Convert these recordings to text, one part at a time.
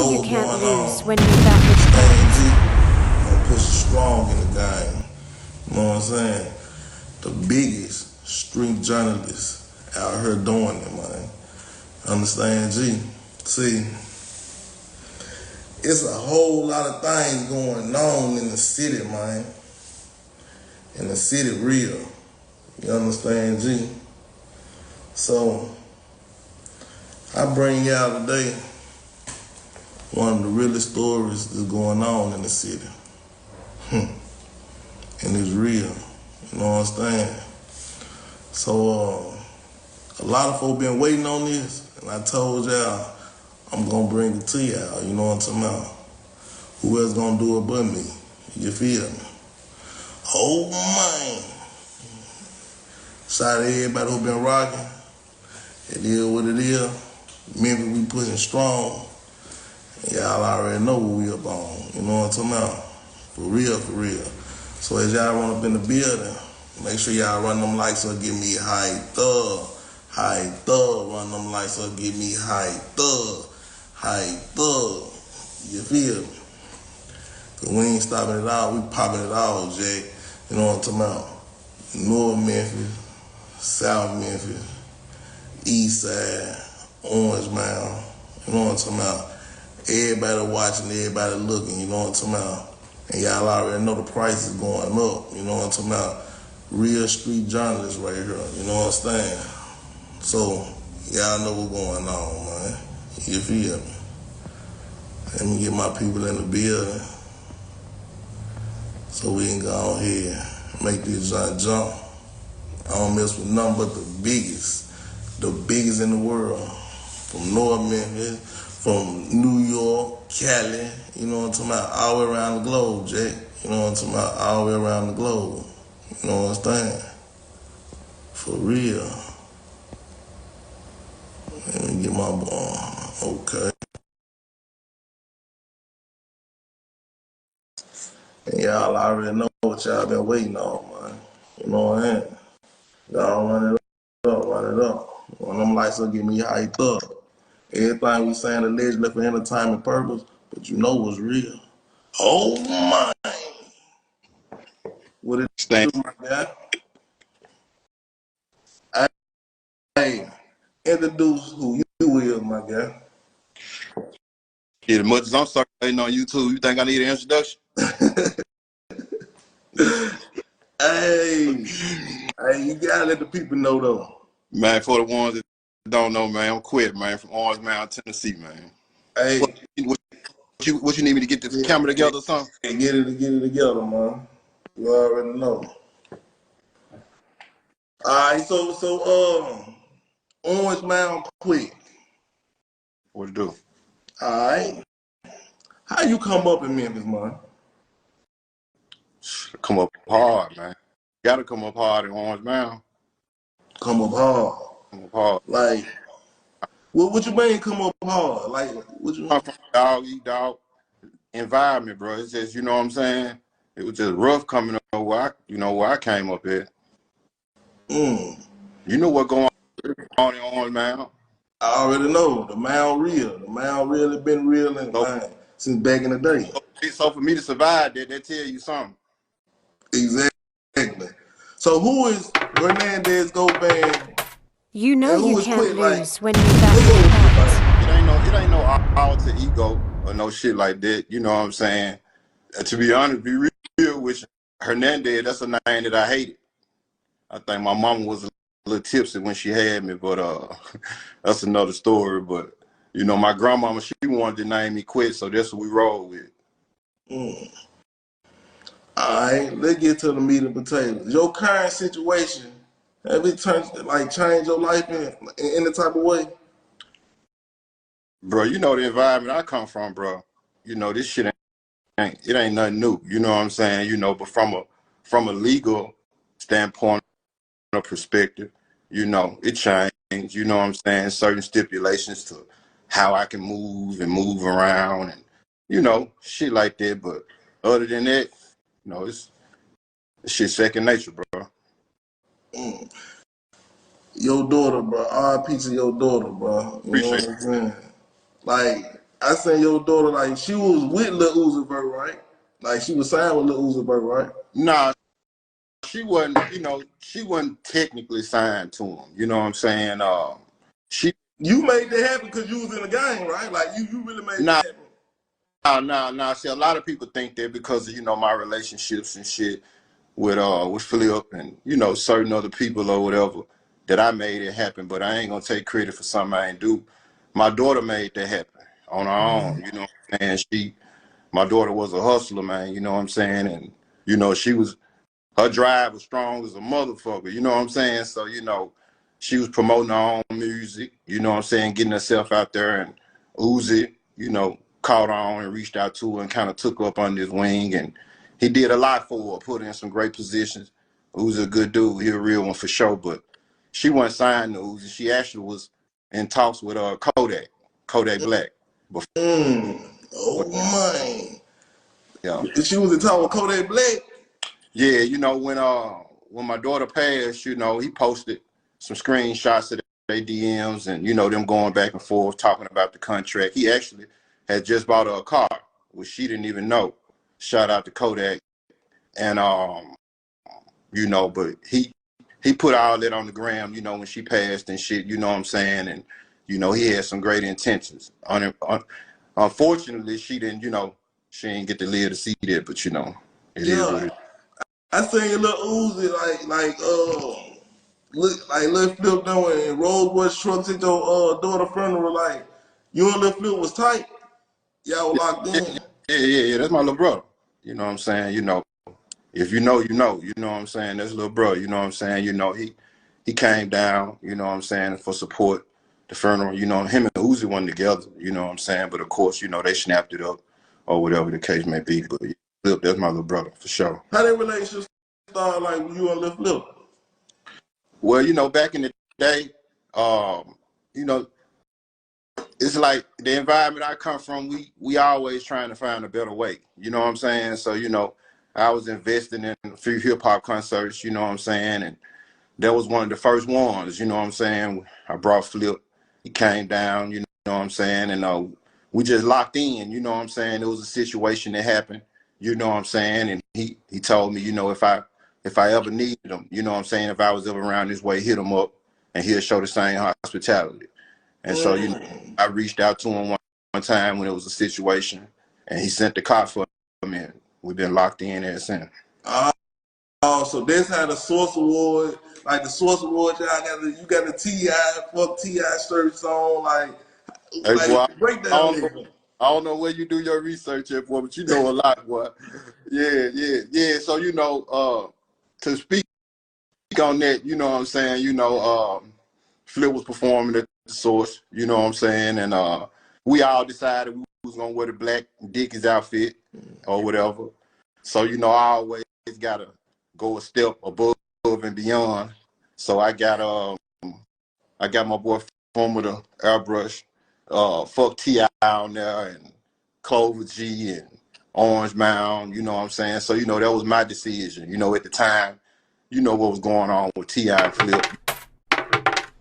know you what's can't going lose on. when you're that much StanG, I'm pushing strong in the game. You know what I'm saying? The biggest street journalists out here doing it, man. Understand, G? See, it's a whole lot of things going on in the city, man. In the city, real. You understand, G? So, I bring y'all today one of the realest stories that's going on in the city. And it's real. You know what I'm saying? So, a lot of folk been waiting on this, and I told y'all I'm gonna bring it to y'all. You know what I'm talking about? Who else gonna do it but me? You feel me? Oh man! Shout out to everybody who been rocking. It is what it is. Memphis, we pushing strong. Y'all already know what we up on. You know what I'm talking about? For real, for real. So as y'all run up in the building, make sure y'all run them lights up, give me high thug. High thug, run them lights up, give me high thug. High thug. You feel me? Cause we ain't stopping it all, we popping it all, Jay. You know what I'm talking about? North Memphis, South Memphis, East Side, Orange Mound. You know what I'm talking about? Everybody watching, everybody looking, you know what I'm talking about? And y'all already know the price is going up, you know what I'm talking about? Real street journalists right here, you know what I'm saying? So, y'all know what's going on, man. You feel me? Let me get my people in the building so we can go ahead and make this jump. I don't mess with nothing but the biggest in the world. From North Memphis, from New York, Cali, you know what I'm talking about, all the way around the globe, Jay. You know what I'm talking about, all the way around the globe. You know what I'm saying? For real. Let me get my boy. Okay. And y'all already know what y'all been waiting on, man. You know what I'm saying? Y'all run it up, run it up. One of them lights will get me hyped up. Everything we saying allegedly for entertainment purpose, but you know what's real. Oh my! What it StanG. do, my guy? Hey, introduce who you is, my guy. Yeah, as much as I'm circulating on YouTube, you think I need an introduction? Hey, hey, you gotta let the people know though. Man, for the ones that don't know, man, I'm Quit, man, from Orange Mound, Tennessee, man. What, Hey, what you need me to get this yeah, camera together or something? get it together, man. You already know. All right, Orange Mound quick. What to do? All right, how you come up in Memphis, man? Come up hard, man. Gotta come up hard in Orange Mound. Come up hard. Come up hard. Like, what you mean come up hard? Like, what you? I'm from a dog eat dog environment, bro. It's just, you know what I'm saying? It was just rough coming up where I came up at. Mm, You know what going on in Orange Mound? I already know the Mound real. The Mound really been real and So, man since back in the day. so for me to survive that tell you something. Exactly. So who is Hernandez Govan You know and you who is can't Quick? Like, lose when you're that what's up much with you? Like, packed. It ain't no alter ego or no shit like that. You know what I'm saying? To be honest, be real with you, Hernandez, that's a name that I hated. I think my mama was a little tipsy when she had me, but that's another story. But you know, my grandmama, she wanted to name me Quit, so that's what we roll with. mm. All right, let's get to the meat and potatoes. Your current situation, have it changed your life in any type of way? Bro, you know the environment I come from, bro. You know, this shit ain't nothing new. You know what I'm saying? You know, but from a legal standpoint or perspective, you know, it changed, you know what I'm saying? Certain stipulations to how I can move and move around and, you know, shit like that. But other than that, you know, it's shit second nature, bro. Mm. Your daughter, bro. RIP to your daughter, bro. You know Appreciate what I'm saying? Like, I seen your daughter, like, she was with Lil Uzi Vert, right? Like, she was signed with Lil Uzi Vert, right? Nah, she wasn't, she wasn't technically signed to him. You know what I'm saying? She You made that happen because you was in the game, right? Like, you really made nah, that happen. nah. See, a lot of people think that because of, my relationships and shit with Flip and, certain other people or whatever, that I made it happen. But I ain't gonna take credit for something I ain't do. My daughter made that happen on her own. You know what I'm saying? My daughter was a hustler, man. You know what I'm saying? And she was. Her drive was strong as a motherfucker, you know what I'm saying? So, she was promoting her own music, you know what I'm saying, getting herself out there, and Uzi, caught on and reached out to her and kind of took her up under his wing, and he did a lot for her, put her in some great positions. Uzi a good dude, he a real one for sure, but she wasn't signed to Uzi. She actually was in talks with Kodak Black. Before, Oh, man. yeah. She was in talk with Kodak Black. Yeah, when my daughter passed, he posted some screenshots of their DMs and them going back and forth talking about the contract. He actually had just bought her a car, which she didn't even know. Shout out to Kodak. And but he put all that on the gram, when she passed and shit, you know what I'm saying? And he had some great intentions. Unfortunately, she didn't, she didn't get to live to see that, but it is what Yeah. it is. I seen your little Uzi, look, like Lil Flip doing and Rolls-Royce trucks at your daughter funeral. Like, you and Lil Flip was tight. Y'all were locked Yeah, in. yeah. That's my little brother. You know what I'm saying? If you know, you know. You know what I'm saying? That's little brother. You know what I'm saying? He came down. You know what I'm saying, for support the funeral. Him and Uzi went together. You know what I'm saying? But of course, they snapped it up or whatever the case may be. But yeah, that's my little brother for sure. How that relationship started, like, with you and Lil Flip? Well, back in the day, um, you know, it's like the environment I come from, we always trying to find a better way. You know what I'm saying? So, I was investing in a few hip hop concerts, you know what I'm saying? And that was one of the first ones, you know what I'm saying? I brought Flip, he came down, you know what I'm saying? And we just locked in, you know what I'm saying? It was a situation that happened, you know what I'm saying? And he told me, if I ever needed him, you know what I'm saying? If I was ever around this way, hit him up and he'll show the same hospitality. And so, I reached out to him one time when it was a situation, and he sent the car for me. And we've been locked in ever since. Oh, so that's how the Source Award, like the Source Award, you got the T.I., fuck T.I. shirts on, Hey, boy, break I down don't know, nigga. I don't know where you do your research at, boy, but you know a lot, boy. Yeah. So, to speak on that, you know what I'm saying, Flip was performing at the Source, you know what I'm saying, and we all decided we was gonna wear the black Dickies outfit or whatever. So, I always gotta go a step above and beyond. So I got my boy from with a airbrush, fuck T.I. on there and Clover G and Orange Mound, you know what I'm saying? So, that was my decision, at the time, what was going on with T.I. and Flip.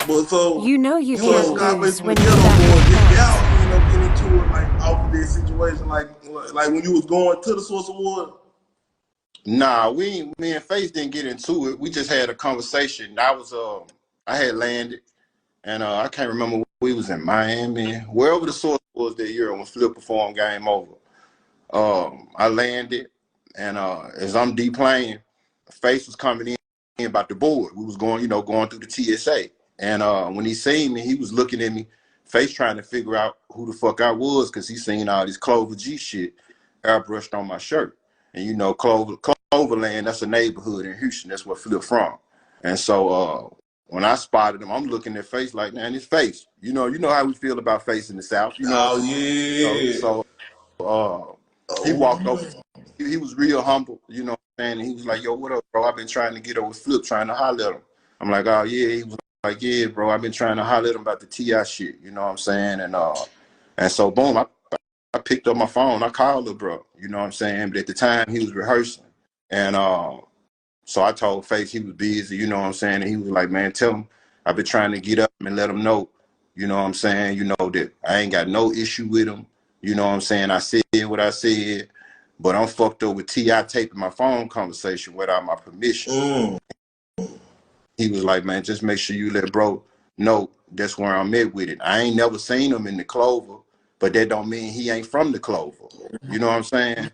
But so, You know you you and can't Scarface lose from the when you ghetto back your boys, cats. y'all end up getting into it, like, off of this situation, like when you was going to the Source Award? Nah, me and Face didn't get into it. We just had a conversation. I had landed, and I can't remember, we was in Miami, wherever the Source was that year when Flip performed Game Over. I landed, and as I'm deplaying, Face was coming in about the board. We was going through the TSA, and when he seen me, he was looking at me, Face trying to figure out who the fuck I was, because he seen all this Clover G shit airbrushed on my shirt. And Cloverland, that's a neighborhood in Houston. That's where Flip from. And so when I spotted him, I'm looking at Face like, man, his Face. You know how we feel about Face in the South. Oh, So yeah. uh, he Oh, walked over. man. He was real humble, you know what I'm saying? And he was like, yo, what up, bro? I've been trying to get over Flip, trying to holler at him. I'm like, oh, yeah. He was like, yeah, bro, I've been trying to holler at him about the T.I. shit, you know what I'm saying? And so, boom, I picked up my phone. I called the bro, you know what I'm saying? But at the time, he was rehearsing. And so I told Face he was busy, you know what I'm saying? And he was like, man, tell him I've been trying to get up and let him know, you know what I'm saying? That I ain't got no issue with him. You know what I'm saying? I said what I said, but I'm fucked up with T.I. taping my phone conversation without my permission. He was like, man, just make sure you let bro know that's where I'm at with it. I ain't never seen him in the Clover, but that don't mean he ain't from the Clover. You know what I'm saying?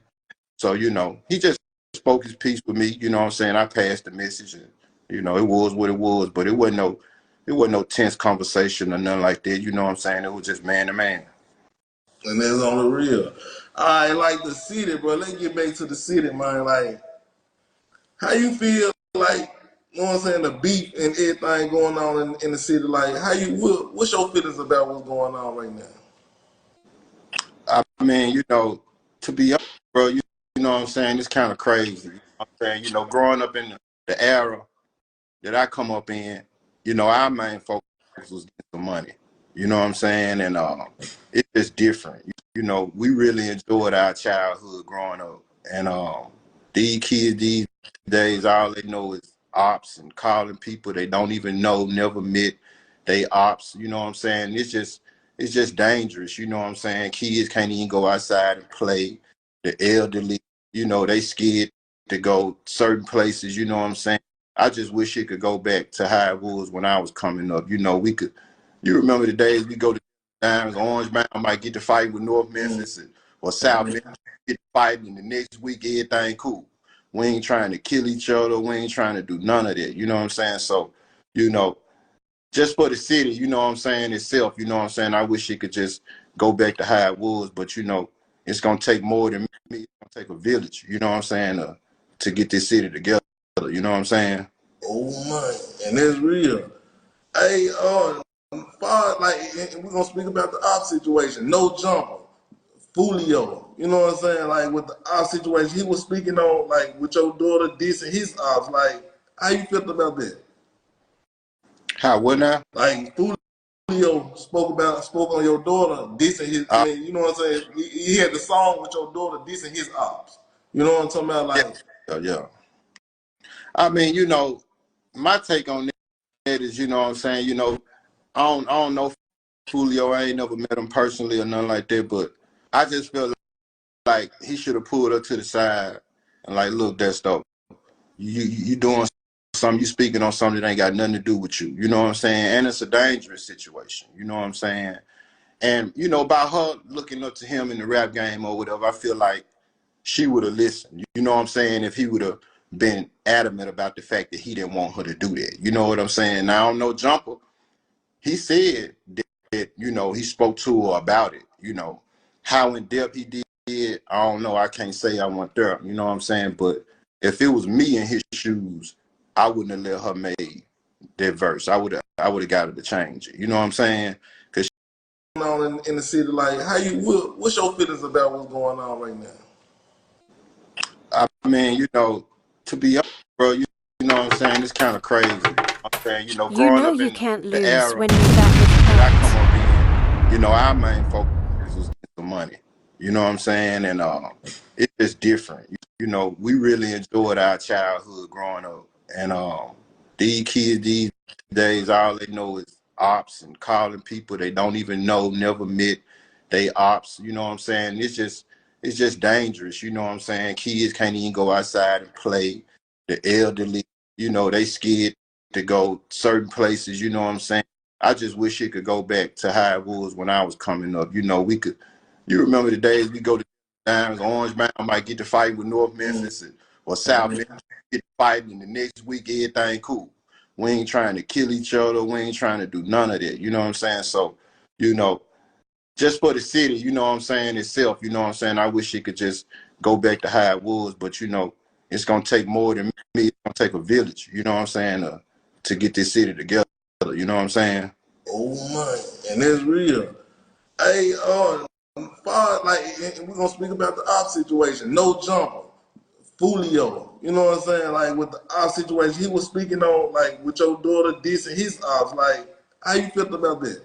So, you know, he just spoke his piece with me. You know what I'm saying? I passed the message, and you know, it was what it was, but it wasn't no tense conversation or nothing like that. You know what I'm saying? It was just man to man. And that's on the real. I like the city, bro. Let's get back to the city, man. Like, how you feel like, you know what I'm saying, the beef and everything going on in the city? Like, what's your feelings about what's going on right now? I mean, you know, to be honest, bro, you know what I'm saying? It's kind of crazy. You know what I'm saying? You know, growing up in the era that I come up in, you know, our main focus was getting some money. You know what I'm saying? And it's just different. You know, we really enjoyed our childhood growing up. And these kids these days, all they know is ops and calling people they don't even know, never met. They ops. You know what I'm saying? It's just dangerous. You know what I'm saying? Kids can't even go outside and play. The elderly, you know, they scared to go certain places. You know what I'm saying? I just wish it could go back to how it was when I was coming up. You know, you remember the days we go to Dimes, Orange Mountain, might get to fight with North Memphis or South Memphis, get fighting, and the next week everything cool. We ain't trying to kill each other. We ain't trying to do none of that. You know what I'm saying? So, you know, just for the city, you know what I'm saying, itself, you know what I'm saying, I wish it could just go back to how it was, but, you know, it's going to take more than me. It's going to take a village, you know what I'm saying, to get this city together, you know what I'm saying? Oh, man. And that's real. Hey, far like, we're going to speak about the op situation. No jumper. Fulio, you know what I'm saying? Like with the op situation, he was speaking on like with your daughter dissing his ops. Like, how you felt about that? How, what now? Like Fulio spoke on your daughter dissing his. I Uh, mean, you know what I'm saying? He had the song with your daughter dissing his ops. You know what I'm talking about? yeah, Like, yeah. I mean, you know, my take on that is, you know what I'm saying, you know, I don't know Julio. I ain't never met him personally or nothing like that, but I just feel like he should have pulled her to the side and like, look, that's dope. You doing something, you speaking on something that ain't got nothing to do with you. You know what I'm saying? And it's a dangerous situation. You know what I'm saying? And, you know, by her looking up to him in the rap game or whatever, I feel like she would have listened. You know what I'm saying? If he would have been adamant about the fact that he didn't want her to do that. You know what I'm saying? Now, I don't know Jumper. He said that, you know, he spoke to her about it. You know, how in depth he did, I don't know. I can't say I went there. You know what I'm saying? But if it was me in his shoes, I wouldn't have let her make that verse. I would have got her to change it. You know what I'm saying? Because on in the city, like, what's your feelings about what's going on right now? I mean, you know, to be honest, bro, you know what I'm saying? It's kind of crazy. You know what I'm saying? You know, You growing know up you in can't the lose era when you bat with that I come class. up in, you know, our main focus was the money. You know what I'm saying? And it's just different. You know, we really enjoyed our childhood growing up. And these kids these days, all they know is ops and calling people they don't even know, never met. They ops. You know what I'm saying? It's just dangerous. You know what I'm saying? Kids can't even go outside and play. The elderly, you know, they scared to go certain places. You know what I'm saying? I just wish it could go back to how it was when I was coming up. You know, you remember the days we go to Dimes, Orange Mountain, might get to fight with North Memphis or South Memphis, get fighting, and the next week everything cool. We ain't trying to kill each other. We ain't trying to do none of that. You know what I'm saying? So, you know, just for the city, you know what I'm saying, itself, you know what I'm saying, I wish it could just go back to how it was, but, you know, it's going to take more than me. It's going to take a village, you know what I'm saying, to get this city together, you know what I'm saying? Oh man, and that's real. Hey, far like, we're gonna speak about the op situation. No jumper. Fulio, you know what I'm saying? Like with the op situation, he was speaking on like with your daughter dissing his ops. Like, how you felt about that?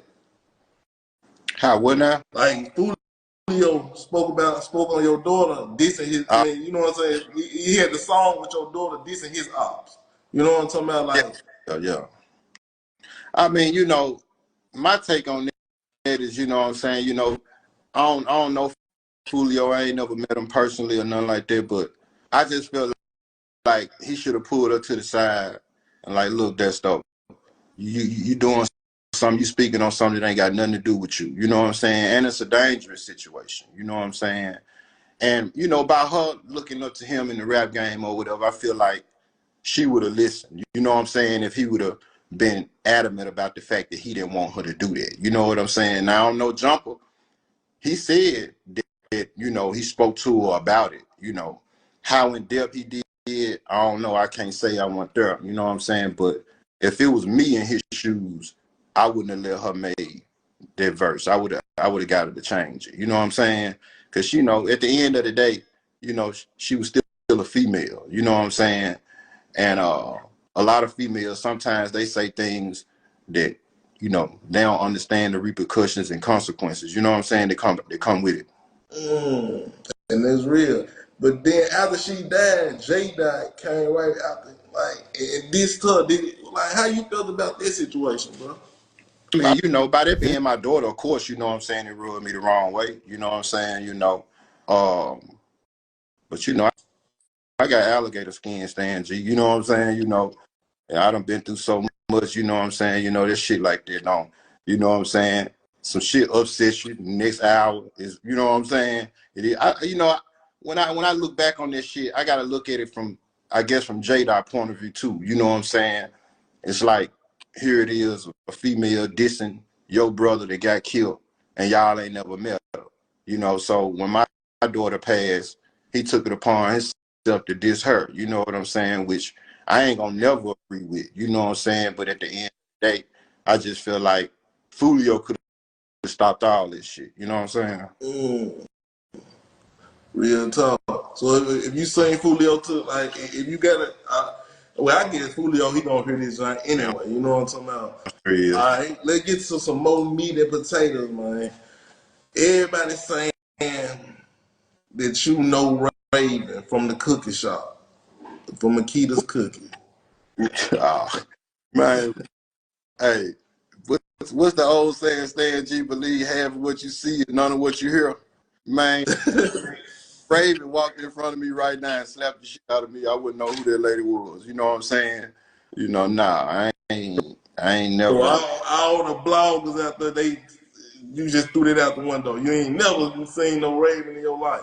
How, what now? Like Fulio spoke on your daughter dissing his. I Uh, mean, you know what I'm saying? He had the song with your daughter dissing his ops. You know what I'm talking about? yeah, Like, yeah. I mean, you know, my take on that is, you know what I'm saying, you know, I don't know Julio. I ain't never met him personally or nothing like that, but I just felt like he should have pulled her to the side and like, look, that's dope. You doing something, you speaking on something that ain't got nothing to do with you. You know what I'm saying? And it's a dangerous situation. You know what I'm saying? And, you know, by her looking up to him in the rap game or whatever, I feel like she would have listened. You know what I'm saying? If he would have been adamant about the fact that he didn't want her to do that. You know what I'm saying? Now, I'm no jumper. He said that, you know, he spoke to her about it. You know, how in depth he did, I don't know. I can't say I went there. You know what I'm saying? But if it was me in his shoes, I wouldn't have let her make that verse. I would have got her to change it. You know what I'm saying? Because, you know, at the end of the day, you know, she was still a female. You know what I'm saying? And a lot of females, sometimes they say things that, you know, they don't understand the repercussions and consequences. You know what I'm saying? They come with it. And it's real. But then after she died, Jay died, came right after. Like, and this stuff, like, how you felt about this situation, bro? I mean, you know, by that being my daughter, of course, you know what I'm saying, it rubbed me the wrong way. You know what I'm saying? You know. But, you know, I got alligator skin, StanG. You know what I'm saying? You know, and I done been through so much, you know what I'm saying? You know, this shit like that don't. You know what I'm saying? Some shit upsets you. The next hour is, you know what I'm saying? It is, you know, when I look back on this shit, I gotta look at it from, I guess, from J-Dot point of view too. You know what I'm saying? It's like, here it is, a female dissing your brother that got killed, and y'all ain't never met her. You know, so when my daughter passed, he took it upon himself to diss her. You know what I'm saying? Which I ain't gonna never agree with. You know what I'm saying? But at the end of the day, I just feel like Julio could have stopped all this shit. You know what I'm saying? Real talk. So if you sing Julio to, like, if you got it, well, I guess Julio, he gonna hear this anyway. You know what I'm talking about? There he is. All right, let's get to some more meat and potatoes, man. Everybody saying that you know Raven from the cookie shop, from Makita's Cookie. Oh, man, hey, what's the old saying? StanG, believe half of what you see and none of what you hear. Man, Raven walked in front of me right now and slapped the shit out of me. I wouldn't know who that lady was. You know what I'm saying? You know, nah, I ain't never. So all the bloggers out there, you just threw that out the window. You ain't never seen no Raven in your life.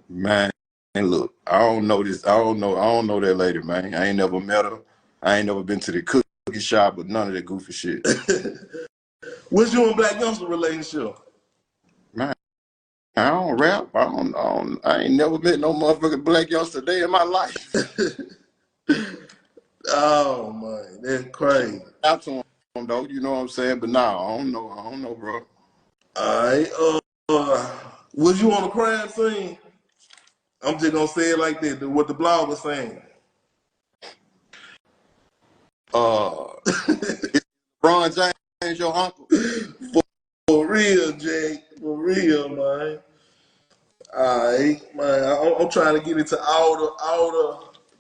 Man, and look, I don't know this. I don't know that lady, man. I ain't never met her. I ain't never been to the cookie shop, but none of that goofy shit. What's you and Black Youngster relationship? Man, I don't rap. I ain't never met no motherfucking Black Youngster day in my life. Oh man, that's crazy. Out to him though, you know what I'm saying? But nah, I don't know, bro. Alright, was you on the crime scene? I'm just gonna say it like that, what the blog was saying. Ron James, your uncle. For real, Jake. For real, man. Alright, man. I'm trying to get into all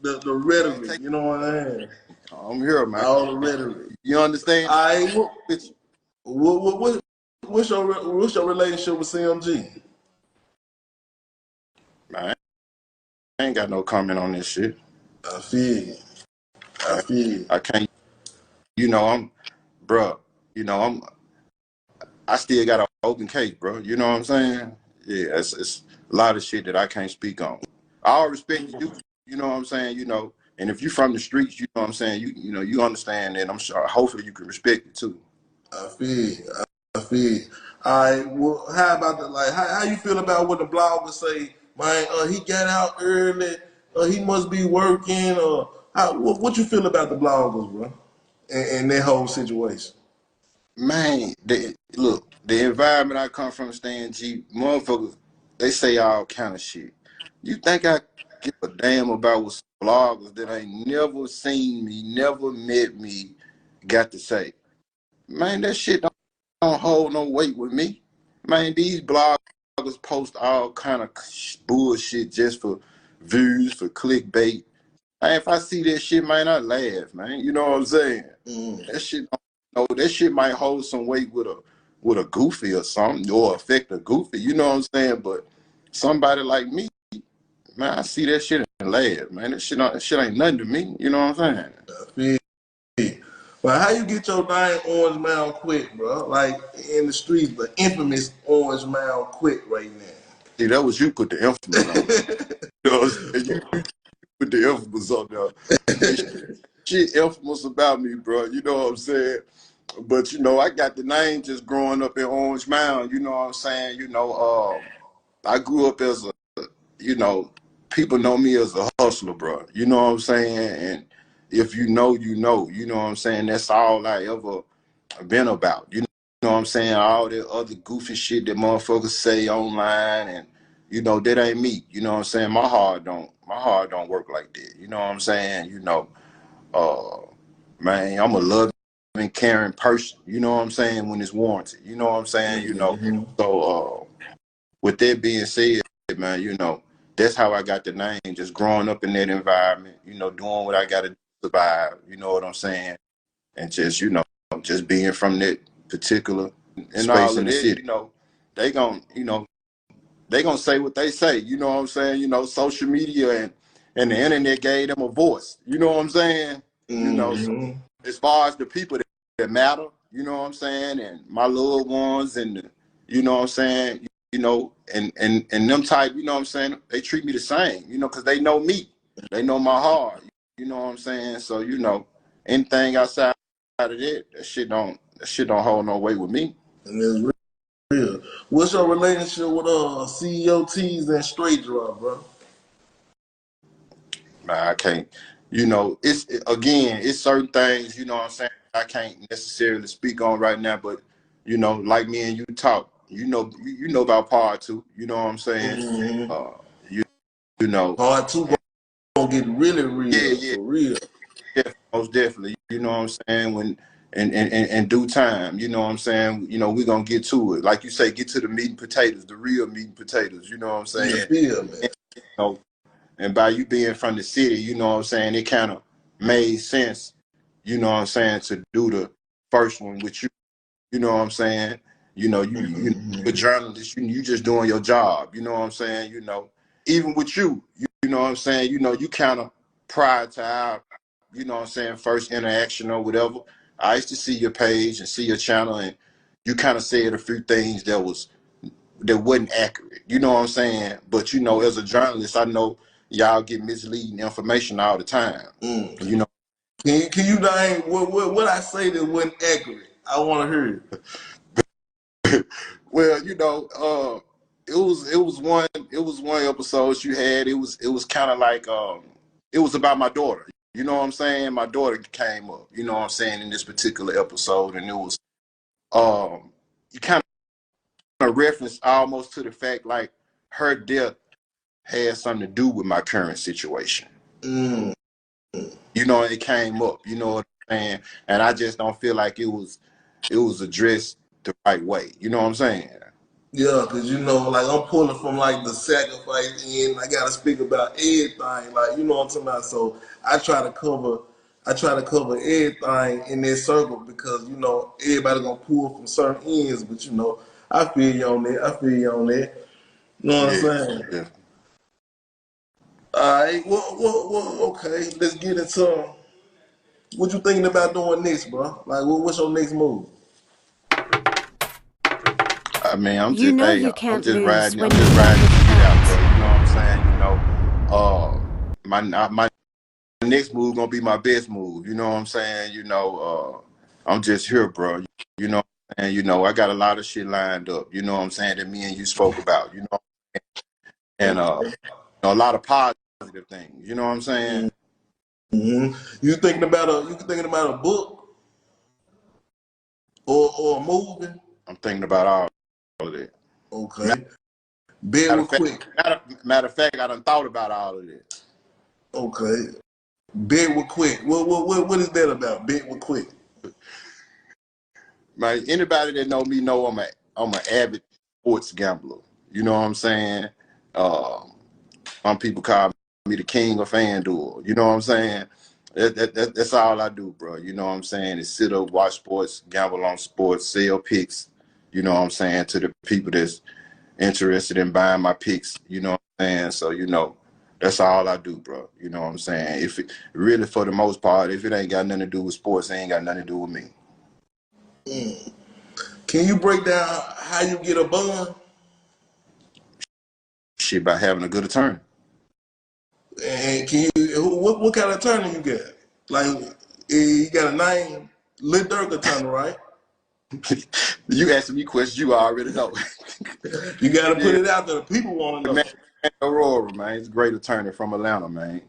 the rhetoric, you know what I mean? I'm here, man. All the rhetoric. You understand? Alright, what's your relationship with CMG? Man, I ain't got no comment on this shit. I feel you. I can't, you know, bro, you know, I still got an open case, bro. You know what I'm saying? Yeah, it's a lot of shit that I can't speak on. I all respect you, you know what I'm saying? You know, and if you from the streets, you know what I'm saying? You know, you understand that. I'm sure, hopefully you can respect it too. I feel you. I feel you. All right, well, how about the, like, how you feel about what the bloggers say, man, he got out early, he must be working, or what you feel about the bloggers, bro, and that whole situation? Man, look, the environment I come from, StanG, motherfuckers, they say all kind of shit. You think I give a damn about what bloggers that ain't never seen me, never met me, got to say? Man, that shit don't hold no weight with me. Man, these bloggers post all kind of bullshit just for views, for clickbait. Man, if I see that shit, man, I laugh, man. You know what I'm saying? Mm. That shit, that shit might hold some weight with with a goofy or something, or affect a goofy, you know what I'm saying? But somebody like me, man, I see that shit and laugh, man. That shit ain't nothing to me, you know what I'm saying? But how you get your dang Orange Mound quick, bro? Like in the streets, the infamous Orange Mound quick right now. See, that was you put the infamous on there. You know what I'm saying? You put the infamous on there. Ain't shit infamous about me, bro. You know what I'm saying? But, you know, I got the name just growing up in Orange Mound. You know what I'm saying? You know, I grew up as a, you know, people know me as a hustler, bro. You know what I'm saying? And if you know, you know. You know what I'm saying? That's all I ever been about. You know what I'm saying? All that other goofy shit that motherfuckers say online, and you know, that ain't me. You know what I'm saying? My heart don't work like that. You know what I'm saying? You know, man, I'm a loving, caring person. You know what I'm saying? When it's warranted. You know what I'm saying? You know. So with that being said, man, you know, that's how I got the name. Just growing up in that environment. You know, doing what I got to do to survive. You know what I'm saying? And just, you know, just being from that particular and space in the city. You know, they gonna say what they say. You know what I'm saying? You know, social media and the internet gave them a voice. You know what I'm saying? You know, so as far as the people that matter, you know what I'm saying, and my loved ones, and you know what I'm saying, you know, and them type, you know what I'm saying, they treat me the same, you know, because they know me, they know my heart, you know what I'm saying. So, you know, anything outside of that shit don't hold no weight with me. And it's real. What's your relationship with CEOTs and Straight Draw, bro? Man, I can't, you know, it's certain things, you know what I'm saying, I can't necessarily speak on right now, but you know, like me and you talk, you know about part two, you know what I'm saying? You know. Part two gonna get really real, Yeah, for real. most definitely. You know what I'm saying? When in due time, you know what I'm saying? You know, we're gonna get to it. Like you say, get to the meat and potatoes, the real meat and potatoes, you know what I'm saying? Yeah, man. And, you know, and by you being from the city, you know what I'm saying, it kind of made sense, you know what I'm saying, to do the first one with you. You know what I'm saying? You know, you're a journalist, you just doing your job, you know what I'm saying? You know, even with you know what I'm saying, you know, you kind of prior to our, you know what I'm saying, first interaction or whatever, I used to see your page and see your channel, and you kind of said a few things that wasn't accurate. You know what I'm saying? But you know, as a journalist, I know y'all get misleading information all the time. You know. Can you name what I say that wasn't accurate? I want to hear it. Well, you know, it was one episode you had. It was kind of like it was about my daughter. You know what I'm saying? My daughter came up. You know what I'm saying, in this particular episode, and it was you kind of reference almost to the fact like her death had something to do with my current situation. You know, it came up, you know what I'm saying? And I just don't feel like it was addressed the right way. You know what I'm saying? Yeah, because you know, like I'm pulling from like the sacrifice end. I gotta speak about everything, like you know what I'm talking about. So I try to cover everything in that circle because you know everybody gonna pull from certain ends. But you know, I feel you on that. You know what I'm saying? Yeah. All right. Well, okay. Let's get into what you thinking about doing next, bro. Like, what's your next move? I mean, I'm You just know you can't lose when I'm just you riding love this with shit out, bro. cards. You know what I'm saying? You know, my next move gonna be my best move. You know what I'm saying? You know, I'm just here, bro. You know, and you know, I got a lot of shit lined up. You know what I'm saying, that me and you spoke about. You know, and you know, a lot of positive things. You know what I'm saying? You thinking about a book or a movie? I'm thinking about all of that. Okay. Bed with quick. Matter of fact, I done thought about all of this. Okay. Bed with quick. What is that about? Bed with quick. Man, anybody that know me know I'm an avid sports gambler. You know what I'm saying? Some people call me the king of FanDuel. You know what I'm saying? That's all I do, bro. You know what I'm saying? Is sit up, watch sports, gamble on sports, sell picks. you know what I'm saying, to the people that's interested in buying my picks, you know what I'm saying? So, you know, that's all I do, bro. You know what I'm saying? If it really, for the most part, if it ain't got nothing to do with sports, it ain't got nothing to do with me. Can you break down how you get a bun? Shit, by having a good attorney. And can you what kind of attorney you got? Like you got a name, Lil Durk attorney, right? You asking me questions you already know. You got to put Yeah, it out there. The people want to know. man, Aurora, man, he's a great attorney from Atlanta, man.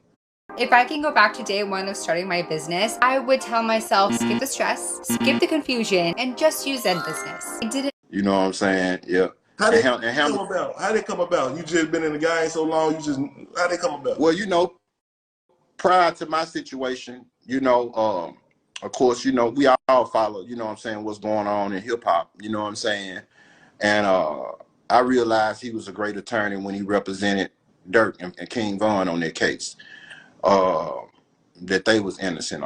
If I can go back to day one of starting my business, I would tell myself, skip the stress, skip the confusion, and just use Zen Business. I didn't. You know what I'm saying? Yeah. How And they how, and come how, about? How they come about? You just been in the game so long. How they come about? well, you know, prior to my situation, you know, of course, you know, we all follow, you know what I'm saying, what's going on in hip hop, you know what I'm saying? And I realized he was a great attorney when he represented Dirk and King Von on their case that they was innocent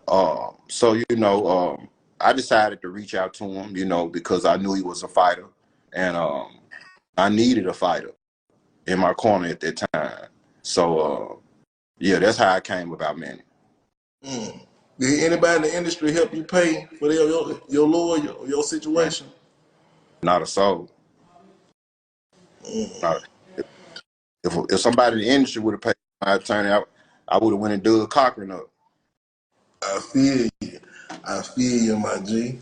on. So, you know, I decided to reach out to him, you know, because I knew he was a fighter and I needed a fighter in my corner at that time. So, yeah, that's how I came about Manny. Did anybody in the industry help you pay for your lawyer, your Man, situation? not a soul. Not a, if somebody in the industry would have paid my attorney, I would have went and dug Cochran up. I feel you. I feel you, my G.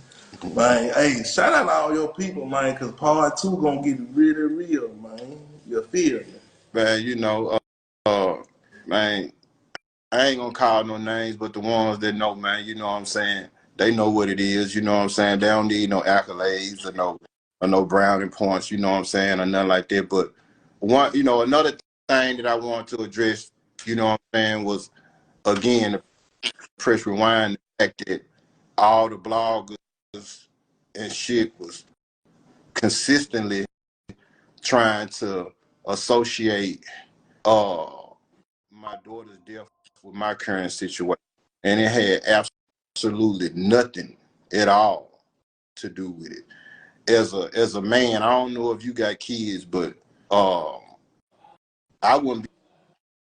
Man, hey, shout out to all your people, man, because part two gonna get really real, man. You feel me? Man, you know, man, I ain't gonna call no names, but the ones that know, man, you know what I'm saying? They know what it is, you know what I'm saying? They don't need no accolades or no brownie points, you know what I'm saying, or nothing like that. But one, you know, another thing that I want to address, you know what I'm saying, was again the press rewind, the fact that all the bloggers and shit was consistently trying to associate my daughter's death with my current situation, and it had absolutely nothing at all to do with it. As a man, I don't know if you got kids, but I wouldn't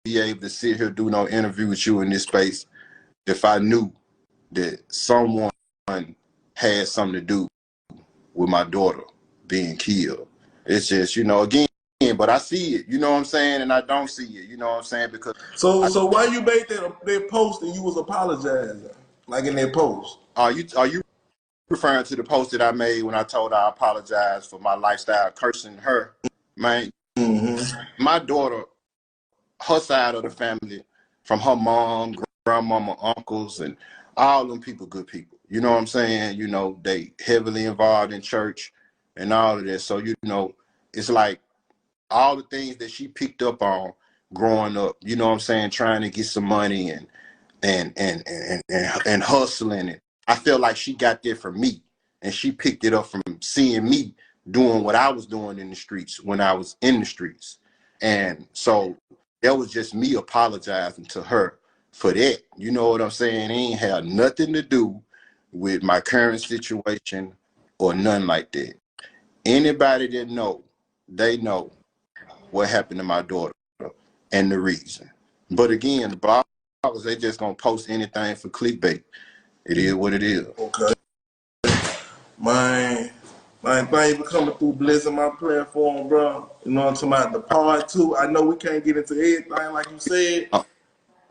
be able to sit here do no interview with you in this space if I knew that someone had something to do with my daughter being killed. It's just, you know, again, but I see it, you know what I'm saying, and I don't see it, you know what I'm saying, because So why you made that post and you was apologizing, like in that post? are you referring to the post that I made when I told her I apologize for my lifestyle cursing her? Man, my daughter, her side of the family, from her mom, grandmama, uncles, and all them people, good people. You know what I'm saying? You know, they heavily involved in church and all of this. So, you know, it's like all the things that she picked up on growing up, you know what I'm saying, trying to get some money and hustling. And I felt like she got there from me, and she picked it up from seeing me doing what I was doing in the streets when I was in the streets. And so that was just me apologizing to her for that. You know what I'm saying? It ain't had nothing to do with my current situation or nothing like that. Anybody that know, they know what happened to my daughter and the reason. But again, the bloggers, they just gonna post anything for clickbait. It is what it is. Okay. Man, thank you for coming through, blessing my platform, bro. You know what I'm talking about? The part two. I know we can't get into everything like you said, Uh,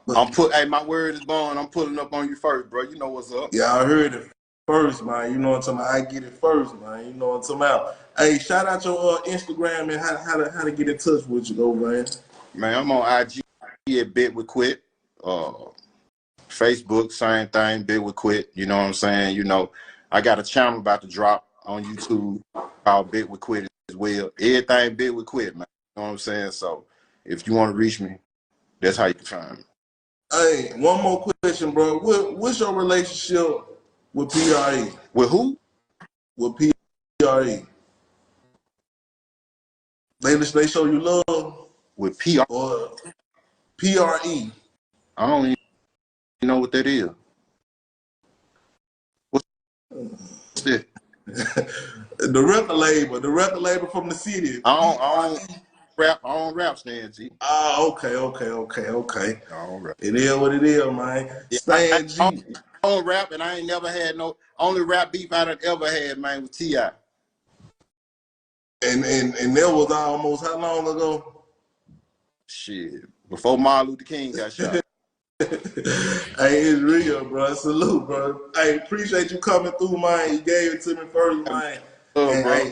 but hey, my word is bond. I'm pulling up on you first, bro. You know what's up. yeah, I heard it first, man. You know what I'm talking about? I get it first, man. You know what I'm talking about? Hey, shout out your Instagram and how to get in touch with you, though, man. Man, I'm on IG at Bit with Quit. Facebook, same thing, Bit with Quit. You know what I'm saying? You know, I got a channel about to drop on YouTube called Bit with Quit as well. Everything Bit with Quit, man. You know what I'm saying? So if you want to reach me, that's how you can find me. Hey, one more question, bro. What's your relationship with PRE? With who? With PRE? They show you love With PR. or PRE? I don't even know what that is. What's that? The record label from the city. I don't rap, StanG. Okay. I don't rap. It is what it is, man. Yeah, StanG. I don't rap, and I ain't never had no only rap beef I done ever had, man, with T.I. And that was almost how long ago? Shit, before Martin Luther King got shot. Hey, it's real, bro. Salute, bro. Hey, appreciate you coming through, man. You gave it to me first, man. And Bro.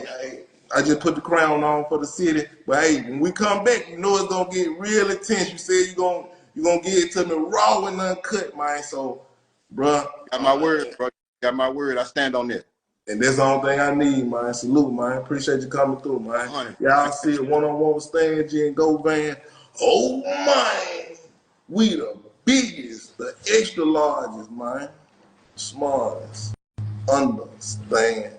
I just put the crown on for the city. But hey, when we come back, you know it's gonna get real intense. You said you gonna give it to me raw and uncut, man. So, bro, Got my word, bro. Got my word. I stand on that. and that's the only thing I need, man. Salute, man. Appreciate you coming through, man. 100%. Y'all see it one-on-one with StanG and Govan. Oh, man. We the biggest, the extra largest, man. Smartest. Understand.